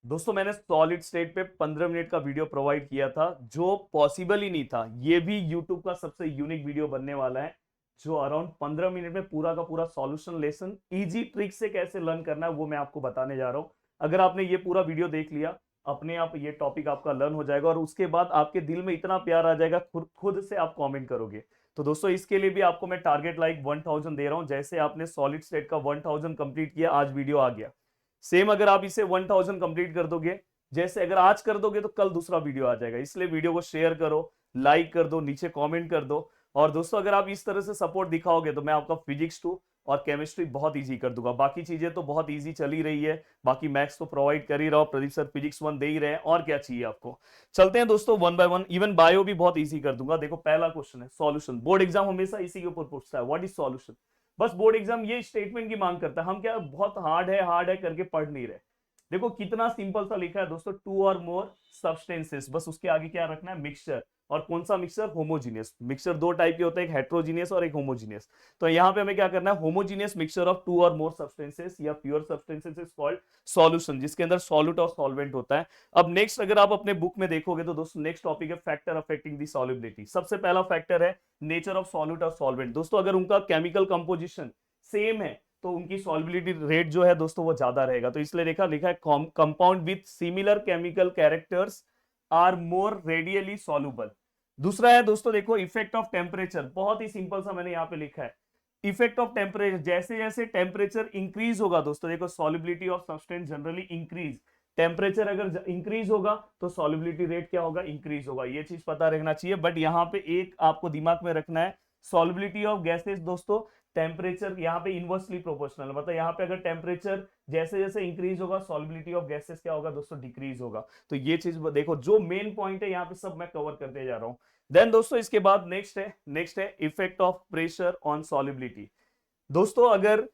दोस्तों मैंने solid state पे 15 मिनट का वीडियो प्रोवाइड किया था जो पॉसिबल ही नहीं था। ये भी यूट्यूब का सबसे यूनिक वीडियो बनने वाला है जो अराउंड 15 मिनट में पूरा का पूरा सॉल्यूशन लेसन इजी ट्रिक से कैसे लर्न करना है वो मैं आपको बताने जा रहा हूं। अगर आपने ये पूरा वीडियो देख लिया अपने आप ये टॉपिक आपका लर्न हो जाएगा और उसके बाद आपके दिल में इतना प्यार आ जाएगा, खुद खुद से आप कॉमेंट करोगे। तो दोस्तों इसके लिए भी आपको मैं टारगेट लाइक 1000 दे रहा हूं। जैसे आपने सॉलिड स्टेट का 1000 कंप्लीट किया, आज वीडियो आ गया, सेम अगर आप इसे 1000 कंप्लीट कर दोगे, जैसे अगर आज कर दोगे तो कल दूसरा वीडियो आ जाएगा। इसलिए वीडियो को शेयर करो, लाइक कर दो, नीचे कमेंट कर दो। और दोस्तों अगर आप इस तरह से सपोर्ट दिखाओगे तो मैं आपका फिजिक्स 2 और केमिस्ट्री बहुत इजी कर दूंगा। बाकी चीजें तो बहुत इजी चल ही रही है, बाकी मैथ्स तो प्रोवाइड कर ही रहा हूं, प्रदीप सर फिजिक्स 1 दे ही रहे हैं, और क्या चाहिए आपको। चलते हैं दोस्तों one by one, even bio भी बहुत इजी कर दूंगा। देखो पहला क्वेश्चन है सॉल्यूशन। बोर्ड एग्जाम हमेशा इसी के ऊपर पूछता है, व्हाट इज सॉल्यूशन। बस बोर्ड एग्जाम ये स्टेटमेंट की मांग करता है। हम क्या बहुत हार्ड है करके पढ़ नहीं रहे। देखो कितना सिंपल सा लिखा है दोस्तों, 2 और मोर सब्सटेंसेस, बस उसके आगे क्या रखना है, मिक्सचर। और कौन सा मिक्सचर, होमोजीनियस मिक्सचर। दो टाइप के होते हैं, एक हेट्रोजीनियस और एक होमोजीनियस। तो यहाँ पे हमें क्या करना है, होमोजीनियस मिक्सचर ऑफ 2 और मोर सब्सटेंसेस या pure substances is called solution, जिसके अंदर सॉल्यूट और सॉल्वेंट होता है। अब नेक्स्ट अगर आप अपने बुक में देखोगे तो दोस्तों नेक्स्ट टॉपिक है फैक्टर अफेक्टिंग दी सॉल्युबिलिटी। सबसे पहला फैक्टर है नेचर ऑफ सॉल्यूट और सॉल्वेंट। दोस्तों अगर उनका केमिकल कंपोजिशन सेम है तो उनकी सॉल्युबिलिटी रेट जो है दोस्तों वो ज्यादा रहेगा। तो इसलिए लिखा है compound with similar chemical characters are more readily soluble. दूसरा है दोस्तों देखो इफेक्ट ऑफ टेम्परेचर, बहुत ही सिंपल सा मैंने यहाँ पे लिखा है, इफेक्ट ऑफ टेम्परेचर। जैसे जैसे टेम्परेचर इंक्रीज होगा दोस्तों, देखो solubility of substance generally increase. Temperature अगर इंक्रीज होगा तो सॉल्युबिलिटी रेट क्या होगा, इंक्रीज होगा। ये चीज पता रखना चाहिए। बट यहाँ पे एक आपको दिमाग में रखना है, सॉल्युबिलिटी ऑफ गैसेस दोस्तों टेम्परेचर यहाँ पे इनवर्सली प्रोपोर्शनल, मतलब यहाँ पे अगर टेम्परेचर जैसे जैसे इंक्रीज होगा सॉल्युबिलिटी ऑफ गैसेस क्या होगा दोस्तों, डिक्रीज होगा। तो ये चीज देखो, जो मेन पॉइंट है यहाँ पे सब मैं कवर करते जा रहा हूँ। देन दोस्तों इसके बाद नेक्स्ट है effect of pressure on solubility. दोस्तों अगर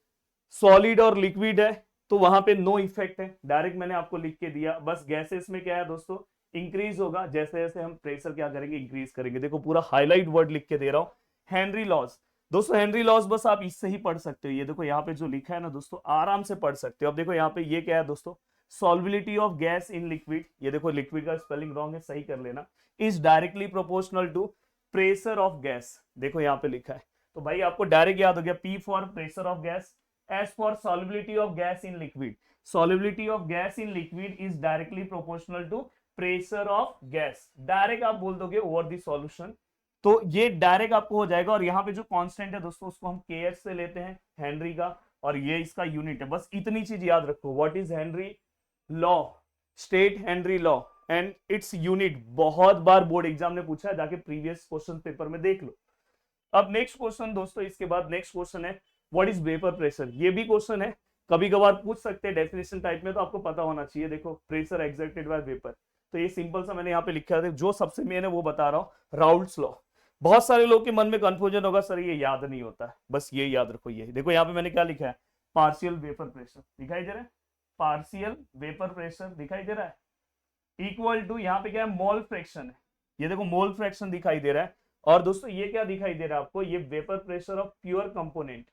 सॉलिड और लिक्विड है तो वहां पे नो इफेक्ट है, डायरेक्ट मैंने आपको लिख के दिया। बस गैसेस में क्या है दोस्तों, इंक्रीज होगा जैसे जैसे हम प्रेशर क्या करेंगे, इंक्रीज करेंगे। देखो पूरा हाईलाइट वर्ड लिख के दे रहा हूं, हेनरी लॉज। दोस्तों हेनरी लॉज बस आप इससे ही पढ़ सकते हो। ये देखो यहाँ पे जो लिखा है ना दोस्तों, आराम से पढ़ सकते हो। अब देखो यहाँ पे ये क्या है दोस्तों, solubility of gas in liquid. ये देखो लिक्विड का स्पेलिंग रॉन्ग है, सही कर लेना। Is directly proportional to pressure of gas, देखो यहाँ पे लिखा है। तो भाई आपको डायरेक्ट याद हो गया, P for pressure of gas, S for solubility of gas in liquid. Solubility of gas in liquid is directly proportional to pressure of gas. Direct आप बोल दोगे ओवर द सॉल्यूशन, तो ये डायरेक्ट आपको हो जाएगा। और यहाँ पे जो कांस्टेंट है दोस्तों उसको हम के से लेते हैं, हेनरी का, और ये इसका यूनिट है। बस इतनी चीज याद रखो, what is Henry law, state Henry law and its unit. बहुत बार बोर्ड एग्जाम ने पूछा है, जाके प्रीवियस क्वेश्चन पेपर में देख लो। अब नेक्स्ट क्वेश्चन दोस्तों, इसके बाद नेक्स्ट क्वेश्चन है व्हाट इज वेपर प्रेशर। ये भी क्वेश्चन है, कभी कभार पूछ सकते हैं डेफिनेशन टाइप में, तो आपको पता होना चाहिए। देखो प्रेशर एक्सर्टेड बाय वेपर, तो ये सिंपल सा मैंने यहाँ पे लिखा है, जो सबसे मेन है वो बता रहा हूँ, राउल्ट्स लॉ। बहुत सारे लोग के मन में कंफ्यूजन होगा, सर ये याद नहीं होता है, बस ये याद रखो। ये देखो यहाँ पे मैंने क्या लिखा है, पार्शियल वेपर प्रेशर दिखाई दे रहा है, पार्शियल वेपर प्रेशर दिखाई दे रहा है, इक्वल टू यहाँ पे क्या है, मोल फ्रैक्शन है। ये देखो मोल फ्रैक्शन दिखाई दे रहा है। और दोस्तों ये क्या दिखाई दे रहा है आपको, ये vapour pressure of pure component.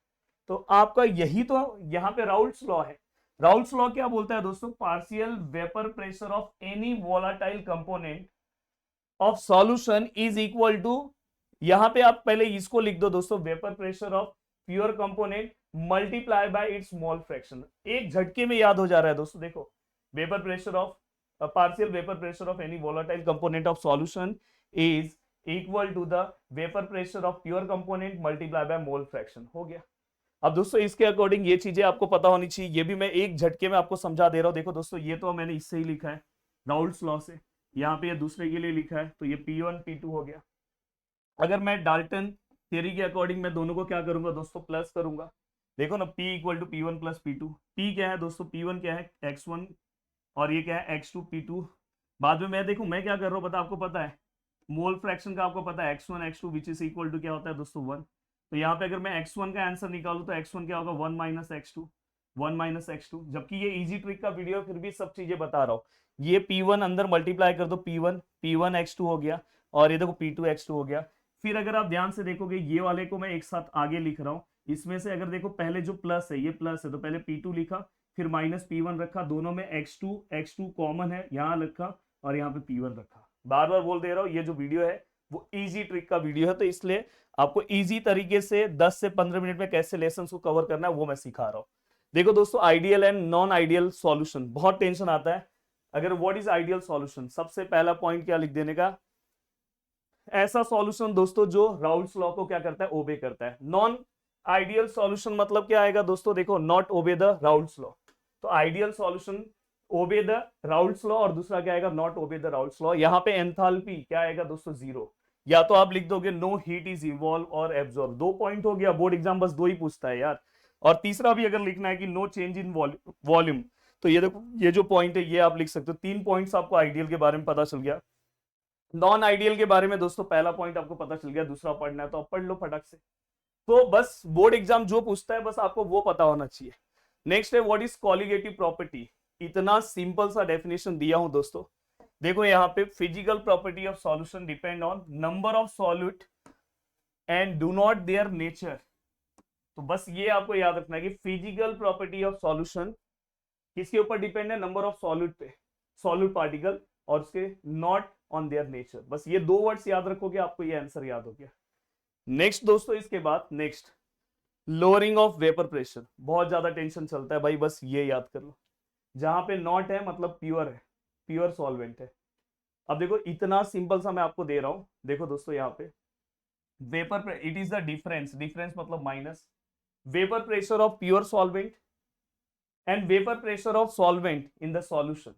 तो आपका यही तो यहाँ पे राउल्ट्स लॉ है। राउल्ट्स लॉ क्या बोलता है दोस्तों, partial vapour pressure of any volatile component of solution is equal to, यहां पे आप पहले इसको लिख दो दोस्तों, vapour pressure of pure component multiply by its mole fraction. एक झटके में याद हो जा रहा है दोस्तों। देखो vapour pressure of partial vapour pressure of any volatile component of solution is equal to the vapour pressure of pure component multiply by mole fraction. हो गया। अब दोस्तों इसके अकॉर्डिंग ये चीजें आपको पता होनी चाहिए, ये भी मैं एक झटके में आपको समझा दे रहा हूं। देखो दोस्तों ये तो मैंने इससे ही लिखा है राउल्ट्स लॉ से, यहाँ पे ये दूसरे के लिए लिखा है, तो ये P1 P2 हो गया। अगर मैं डाल्टन थ्योरी के अकॉर्डिंग मैं दोनों को क्या करूंगा दोस्तों, प्लस करूंगा। देखो ना P equal to P1 plus P2। P क्या है दोस्तों, P1 क्या है X1, और ये क्या है X2 P2। बाद में मैं देखूं मैं क्या कर रहा हूँ, पता आपको पता है, मोल फ्रैक्शन का आपको पता है X1 X2 which is equal to क्या होता है दोस्तों 1। तो यहाँ पे अगर मैं X1 का आंसर निकालू तो X1 क्या होगा, 1 माइनस X2, 1 माइनस X2। जबकि ये इजी ट्रिक का वीडियो है, फिर भी सब चीजें बता रहा हूँ। ये P1 अंदर मल्टीप्लाई कर दो, P1 X2 हो गया, और ये देखो P2 X2 हो गया। फिर अगर आप ध्यान से देखोगे ये वाले को मैं एक साथ आगे लिख रहा हूँ, इसमें से अगर देखो पहले जो प्लस है ये प्लस है, तो पहले P2 लिखा, फिर माइनस P1 रखा, दोनों में x2 कॉमन है, यहाँ रखा और यहाँ पे P1 रखा। बार बार बोल दे रहा हूँ, ये जो वीडियो है वो इजी ट्रिक का वीडियो है, तो इसलिए आपको इजी तरीके से 10 से 15 मिनट में कैसे लेसन को कवर करना है वो मैं सिखा रहा हूँ। देखो दोस्तों, ideal and non ideal solution, बहुत टेंशन आता है अगर व्हाट इज आइडियल सॉल्यूशन। सबसे पहला पॉइंट क्या लिख देने का, ऐसा सॉल्यूशन दोस्तों जो राउल्स लॉ को क्या करता है, ओबे करता है। नॉन आइडियल सॉल्यूशन मतलब क्या आएगा दोस्तों, देखो not obey the Raoult's law. तो ideal solution obey the Raoult's law, और दूसरा क्या आएगा, not obey the Raoult's law. यहाँ पे एंथैल्पी क्या आएगा दोस्तों, 0। या तो आप लिख दोगे नो हीट इज इवॉल्व और एब्जॉर्ब, 2 पॉइंट हो गया, बोर्ड एग्जाम बस 2 ही पूछता है यार। और तीसरा भी अगर लिखना है कि नो चेंज इन वॉल्यूम, तो ये देखो ये जो पॉइंट है ये आप लिख सकते हो। 3 पॉइंट्स आपको आइडियल के बारे में पता चल गया। नॉन आइडियल के बारे में दोस्तों पहला पॉइंट आपको पता चल गया, दूसरा पढ़ना है तो आप पढ़ लो फटक से। तो बस बोर्ड एग्जाम जो पूछता है बस आपको वो पता होना चाहिए। नेक्स्ट है व्हाट इज कॉलिगेटिव प्रॉपर्टी। इतना सिंपल सा डेफिनेशन दिया हूं दोस्तों, देखो यहाँ पे physical property of solution depend on number of solute and do not their nature. तो बस ये आपको याद रखना है कि फिजिकल प्रॉपर्टी ऑफ सॉल्यूशन किसके ऊपर डिपेंड है, नंबर ऑफ सॉल्यूट पे, सॉल्यूट पार्टिकल, और उसके नॉट ऑन देयर नेचर। बस ये 2 वर्ड्स याद रखोगे, आपको ये आंसर याद हो गया। नेक्स्ट दोस्तों, इसके बाद next lowering of vapour pressure, बहुत ज्यादा टेंशन चलता है भाई, बस ये याद कर लो। जहां पे नॉट है मतलब प्योर है, प्योर सॉल्वेंट है। अब देखो इतना सिंपल सा मैं आपको दे रहा हूं, देखो दोस्तों यहाँ पे vapour, it is the difference, difference मतलब minus vapour pressure of pure solvent and vapour pressure of solvent in the solution.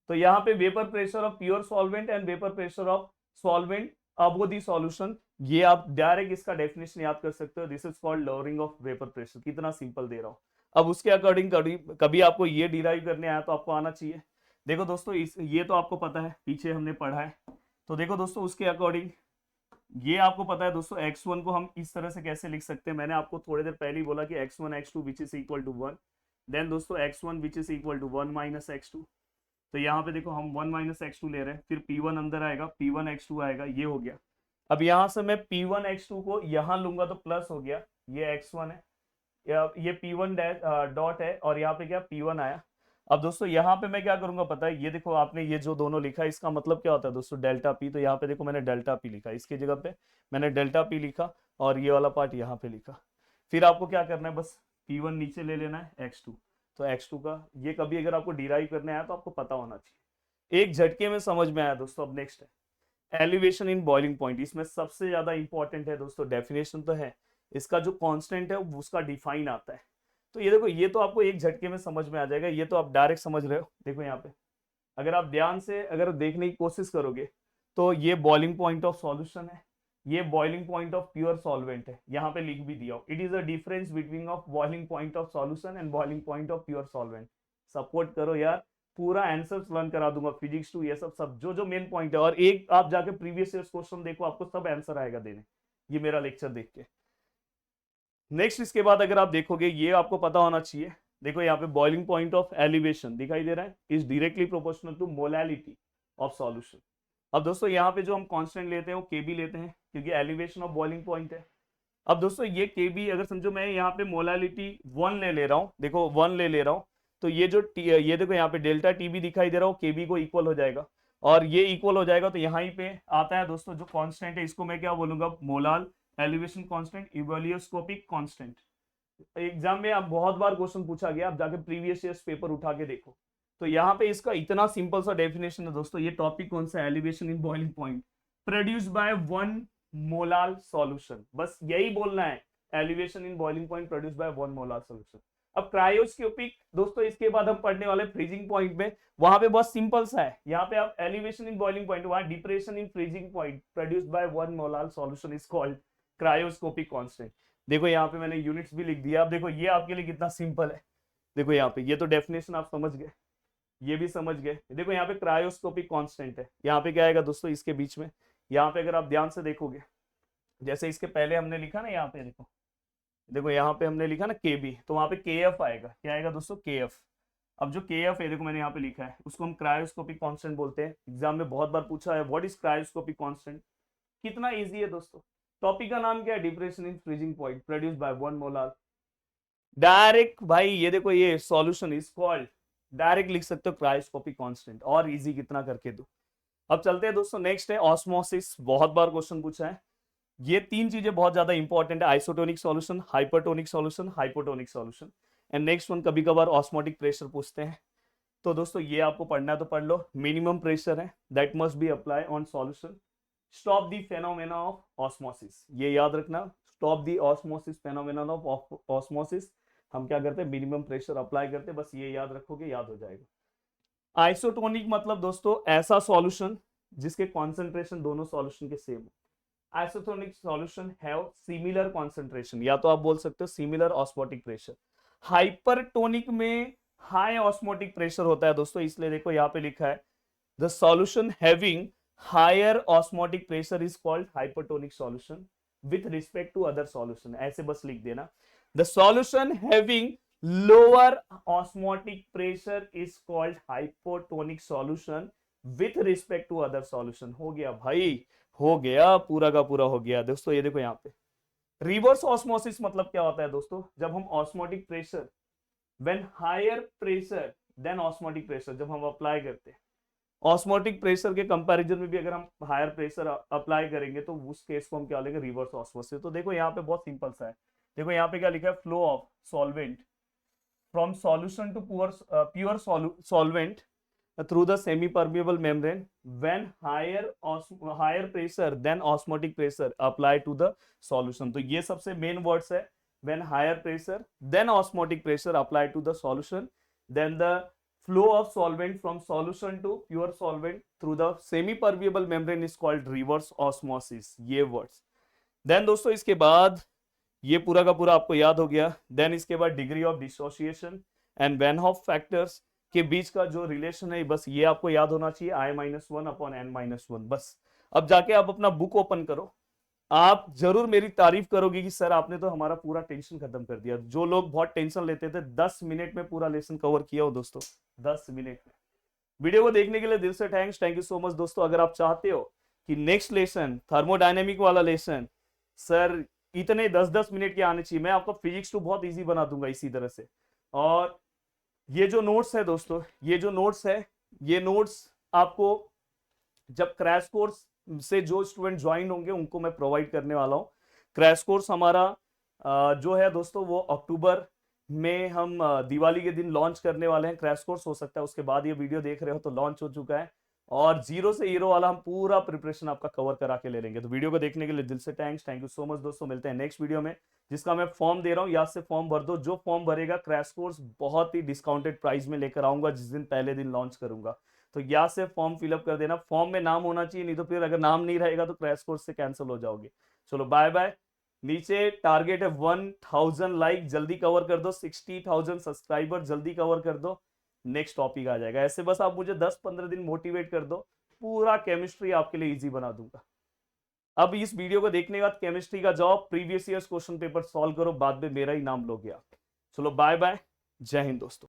तो यहाँ पे vapour pressure of pure solvent and vapour pressure of solvent above the solution, ये आप direct इसका definition याद कर सकते हो, this is called lowering of vapour pressure. कितना सिंपल दे रहा हूं। अब उसके अकॉर्डिंग कभी आपको ये डिराइव करने आया तो आपको आना चाहिए। देखो दोस्तों ये तो आपको पता है, पीछे हमने पढ़ा है। तो देखो दोस्तों उसके अकॉर्डिंग ये आपको पता है दोस्तों, x1 को हम इस तरह से कैसे लिख सकते हैं, मैंने आपको थोड़ी देर पहले ही बोला कि x1 x2 which is equal to 1, then दोस्तों x1 which is equal to 1 minus x2। तो यहाँ पे देखो हम 1 माइनस x2 ले रहे हैं, फिर P1 अंदर आएगा, P1 x2 आएगा, ये हो गया। अब यहाँ से मैं P1 x2 को यहाँ लूंगा तो प्लस हो गया, ये x1 है, ये P1 डॉट है, और यहाँ पे क्या P1 आया। अब दोस्तों यहाँ पे मैं क्या करूंगा पता है, ये देखो आपने ये जो दोनों लिखा है इसका मतलब क्या होता है दोस्तों, डेल्टा पी। तो यहाँ पे देखो मैंने डेल्टा पी लिखा, इसकी जगह पे मैंने डेल्टा पी लिखा, और ये वाला पार्ट यहाँ पे लिखा। फिर आपको क्या करना है, बस P1 नीचे ले लेना है, x2। तो x2 का ये कभी अगर आपको डिराइव करने आया तो आपको पता होना चाहिए, एक झटके में समझ में आया दोस्तों। अब नेक्स्ट है एलिवेशन इन बॉइलिंग पॉइंट, इसमें सबसे ज्यादा इंपॉर्टेंट है दोस्तों, डेफिनेशन तो है, इसका जो कांस्टेंट है उसका डिफाइन आता है। तो ये देखो ये तो आपको एक झटके में समझ में आ जाएगा, ये तो आप डायरेक्ट समझ रहे हो। देखो यहाँ पे अगर आप ध्यान से अगर देखने की कोशिश करोगे तो ये बॉइलिंग पॉइंट ऑफ सॉल्यूशन है, ये boiling point of pure solvent है, यहाँ पे लिख भी दिया, it is a difference between of boiling point of solution and boiling point of pure solvent. Support करो यार, पूरा आंसर लर्न करा दूंगा, फिजिक्स 2 ये सब जो मेन पॉइंट है, और एक आप जाके प्रीवियस ईयर क्वेश्चन देखो, आपको सब आंसर आएगा देने, ये मेरा लेक्चर देख के। नेक्स्ट इसके बाद अगर आप देखोगे, ये आपको पता होना चाहिए, देखो यहाँ पे बॉइलिंग पॉइंट ऑफ एलिवेशन दिखाई दे रहा है, is directly proportional to molality of solution. अब दोस्तों यहाँ पे जो हम कांस्टेंट लेते हैं वो केबी लेते हैं, क्योंकि एलिवेशन ऑफ बॉइलिंग पॉइंट है। अब दोस्तों ये केबी अगर समझो मैं यहाँ पे मोलैलिटी 1 ले रहा हूँ, देखो 1 ले रहा हूँ, तो ये जो ये देखो यहाँ पे डेल्टा टीबी दिखाई दे रहा हो, केबी को इक्वल हो जाएगा, और ये इक्वल हो जाएगा। तो यहाँ ही पे आता है दोस्तों जो कांस्टेंट है, इसको मैं क्या बोलूंगा, molal elevation constant, ebullioscopic constant. Exam में आप बहुत बार क्वेश्चन पूछा गया, आप जाके प्रीवियस ईयर्स पेपर उठा के देखो। तो यहाँ पे इसका इतना सिंपल सा डेफिनेशन है दोस्तों, ये टॉपिक कौन सा है, elevation in boiling point produce by 1 molar solution, बस यही बोलना है, elevation in boiling point produce by 1 molar solution. अब क्रायोस्कोपिक दोस्तों इसके बाद हम पढ़ने वाले फ्रीजिंग पॉइंट में, वहां पे बहुत सिंपल सा है, यहाँ पे आप एलिवेशन इन बॉइलिंग पॉइंट, वहां depression in freezing point produce by 1 molar solution is called cryoscopic constant. देखो यहाँ पे मैंने यूनिट्स भी लिख दिया। अब देखो ये आपके लिए कितना सिंपल है, देखो यहाँ पे ये तो डेफिनेशन आप समझ गए, ये भी समझ गए। देखो यहाँ पे क्रायोस्कोपिक कांस्टेंट है, यहाँ पे क्या आएगा दोस्तों इसके बीच में, यहाँ पे अगर आप ध्यान से देखोगे, जैसे इसके पहले हमने लिखा ना, यहाँ पे देखो यहाँ पे हमने लिखा ना केबी, तो वहां पे केएफ आएगा, क्या आएगा दोस्तों, केएफ। अब जो केएफ है देखो मैंने यहाँ पे लिखा है, उसको हम क्रायोस्कोपिक कांस्टेंट बोलते हैं। एग्जाम में बहुत बार पूछा है व्हाट इज क्रायोस्कोपिक कांस्टेंट, कितना इजी है दोस्तों। टॉपिक का नाम क्या है, depression in freezing point produce by 1 molar direct भाई ये देखो, ये सॉल्यूशन इज कॉल्ड, डायरेक्ट लिख सकते हो क्रायोस्कोपिक कांस्टेंट, और इजी कितना करके दो। अब चलते हैं दोस्तों, नेक्स्ट है ऑस्मोसिस, बहुत बार क्वेश्चन पूछा है। ये तीन चीजें बहुत ज्यादा इंपॉर्टेंट है, isotonic solution, hypertonic solution, hypotonic solution. And next one कभी कभार ऑस्मोटिक प्रेशर पूछते हैं। तो दोस्तों ये आपको पढ़ना है तो पढ़ लो। मिनिमम प्रेशर है that must be apply on solution, stop the phenomena of osmosis, ये याद रखना, stop the osmosis phenomena of osmosis. हम क्या करते हैं, मिनिमम प्रेशर अप्लाई करते हैं, बस ये याद रखोगे, याद हो जाएगा। आइसोटोनिक मतलब दोस्तों ऐसा सॉल्यूशन जिसके कॉन्सेंट्रेशन दोनों सॉल्यूशन के सेम हो। Isotonic solution have similar concentration, या तो आप बोल सकते हो सिमिलर ऑस्मोटिक प्रेशर। हाइपरटोनिक में हाई ऑस्मोटिक प्रेशर होता है दोस्तों, इसलिए देखो यहां पे लिखा है the solution having higher osmotic pressure is called hypertonic solution with respect to other solution, ऐसे बस लिख देना। The solution having lower osmotic pressure is called hypotonic solution with respect to other solution. हो गया भाई, हो गया, पूरा का पूरा हो गया दोस्तों। ये देखो यहाँ पे रिवर्स ऑस्मोसिस मतलब क्या होता है दोस्तों, जब हम osmotic pressure when higher pressure then osmotic pressure जब हम अप्लाई करते हैं, ऑस्मोटिक प्रेशर के कंपैरिजन में भी अगर हम हायर प्रेशर अप्लाई करेंगे तो उस केस को हम क्या लेंगे, रिवर्स ऑस्मोसिस। तो देखो यहाँ पे बहुत सिंपल सा है, देखो यहाँ पे क्या लिखा है, flow of solvent from solution to pure solvent through the semi-permeable membrane when higher pressure than osmotic pressure apply to the solution। तो ये सबसे मेन वर्ड्स है, when higher pressure then osmotic pressure apply to the solution, then the flow of solvent from solution to pure solvent through the semi-permeable membrane is called reverse osmosis, ये words. Then दोस्तों इसके बाद ये पूरा का पूरा आपको याद हो गया। देन इसके बाद degree of dissociation and van't Hoff factors के बीच का जो रिलेशन है, बस ये आपको याद होना चाहिए, I-1/N-1। बस अब जाके आप अपना बुक ओपन करो, आप जरूर मेरी तारीफ करोगे कि सर आपने तो हमारा पूरा टेंशन खत्म कर दिया। जो लोग बहुत टेंशन लेते थे 10 मिनट में पूरा लेसन कवर किया हो दोस्तों, 10 मिनट में। वीडियो को देखने के लिए दिल से thanks, thank you so much दोस्तों। अगर आप चाहते हो कि नेक्स्ट लेसन थर्मोडायनेमिक वाला लेसन सर इतने 10-10 मिनट के आने चाहिए, मैं आपको फिजिक्स टू बहुत इजी बना दूंगा इसी तरह से। और ये जो नोट्स है दोस्तों, ये जो नोट्स है, ये नोट्स आपको जब क्रैश कोर्स से जो स्टूडेंट ज्वाइन होंगे उनको मैं प्रोवाइड करने वाला हूँ। क्रैश कोर्स हमारा जो है दोस्तों वो अक्टूबर में हम दिवाली के दिन लॉन्च करने वाले हैं। क्रैश कोर्स हो सकता है उसके बाद ये वीडियो देख रहे हो तो लॉन्च हो चुका है, और जीरो से हीरो वाला हम पूरा प्रिपरेशन आपका कवर करा के ले लेंगे। तो वीडियो को देखने के लिए दिल से thanks, thank you so much दोस्तों। मिलते हैं नेक्स्ट वीडियो में, जिसका मैं फॉर्म दे रहा हूँ, याद से फॉर्म भर दो। जो फॉर्म भरेगा क्रैश कोर्स बहुत ही डिस्काउंटेड प्राइस में लेकर आऊंगा जिस दिन पहले दिन लॉन्च करूंगा। तो याद से फॉर्म फिलअप कर देना, फॉर्म में नाम होना चाहिए, नहीं तो फिर अगर नाम नहीं रहेगा तो क्रैश कोर्स से कैंसिल हो जाओगे। चलो बाय बाय। नीचे टारगेट है 1000 लाइक, जल्दी कवर कर दो, 60,000 सब्सक्राइबर जल्दी कवर कर दो, नेक्स्ट टॉपिक आ जाएगा। ऐसे बस आप मुझे 10-15 दिन मोटिवेट कर दो, पूरा केमिस्ट्री आपके लिए इजी बना दूंगा। अब इस वीडियो को देखने के बाद केमिस्ट्री का job previous years question paper solve करो, बाद में मेरा ही नाम लोगे आप। चलो बाय बाय, जय हिंद दोस्तों।